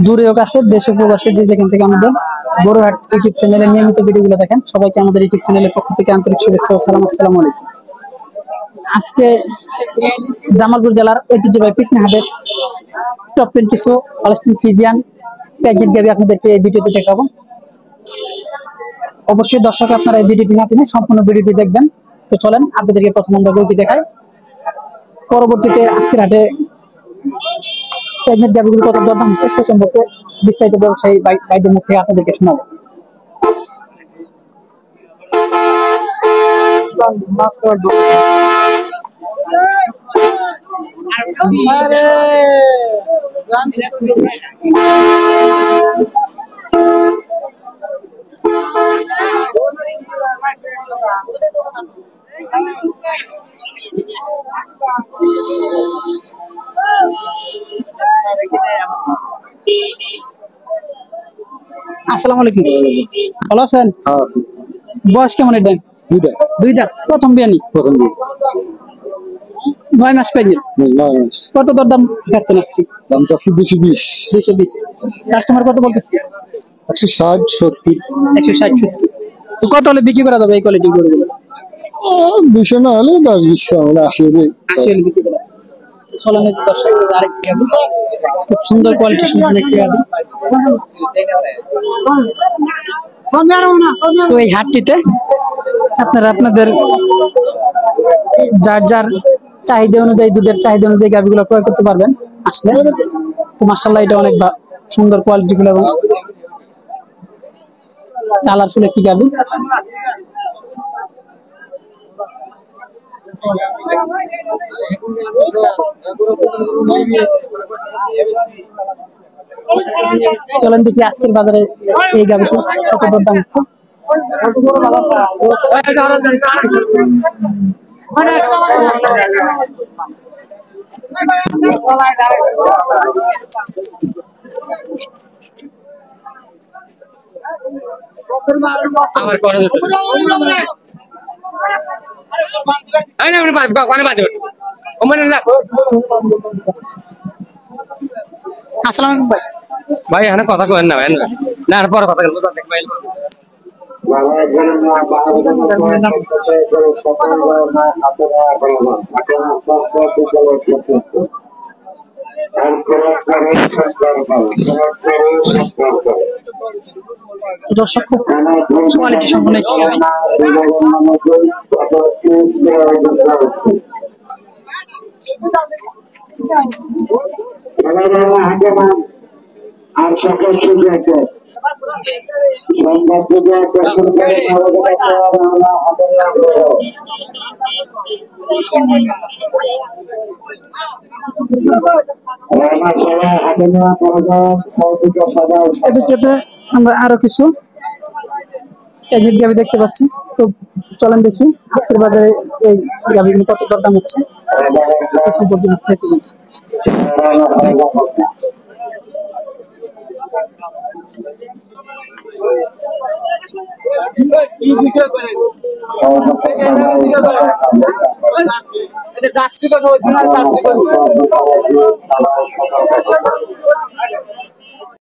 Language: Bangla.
দূরে কাছে দেশ প্রবাসী যে যেখান থেকে আমাদের বড়হাট ইউটিউব চ্যানেলে নিয়মিত ভিডিওগুলো দেখেন, সবাইকে আমাদের ইউটিউব চ্যানেলের পক্ষ থেকে আন্তরিক শুভেচ্ছা ও সালাম। আসসালামু আলাইকুম। আজকে জামালপুর জেলার ঐতিহ্যবাহী পিকনিক হাটের টপ 10 কিছু হলস্টিন ফ্রিজিয়ান প্যাকেট গাবি আপনাদেরকে এই ভিডিওতে দেখাবো। অবশ্যই দর্শক আপনারা এই ভিডিওটি না টেনে সম্পূর্ণ ভিডিওটি দেখবেন। তো চলেন আপনাদেরকে প্রথম আমরা গরুটি দেখাই, পরবর্তীতে আজকের হাটে প্যাকেট গাবিগুলো কত দরদাম হচ্ছে সে সম্পর্কে বিস্তারিত ব্যবসায়ী ভাইদের মুখ থেকে আপনাদেরকে শোনাবো। আসসালামু আলাইকুম, ভালো আছেন? বয়স কেমন? এটা দুইটা প্রথম বিয়ে নি? 9 মাস প্রেগনেন্ট। কত দরদাম খাচ্ছেন আজকে? দাম চাচ্ছি 220। কাস্টমার কত বলতেছে? 160 70। 160 70। তো কত হলে বিক্রি করা যাবে এই কোয়ালিটি গরুগুলো? 200 না হলে 10-20 কম হলে 80 হলে বিক্রি করা। চলেন দর্শক আরেকটি গাবি, খুব সুন্দর কোয়ালিটি সম্পন্ন একটি গাবি। তো এই হাটটিতে আপনারা আপনাদের যার যার চাহিদা অনুযায়ী, দুধের চাহিদা অনুযায়ী গাবিগুলো ক্রয় করতে পারবেন আসলে। তো মাশাআল্লাহ এটা অনেক সুন্দর কোয়ালিটি গুলো এবং কালারফুল একটি গাবি। চলেন দেখি আজকের বাজারে এই গাবিটি কত দরদাম হচ্ছে। আমার কথা আসসালামু ভাই। ভাই এখানে কথা কইেন না ভাই, না আর পরে কথা বলবো। দর্শক খুব কোয়ালিটি সম্পন্ন একটি গাবি। আর সকল সুযোগ আছে এদিকে আমরা আরো কিছু গাবি দেখতে পাচ্ছি। তো চলেন দেখি আজকের বাজারে এই গাবিগুলো কত দরদাম হচ্ছে সে সম্পর্কে বিস্তারিত।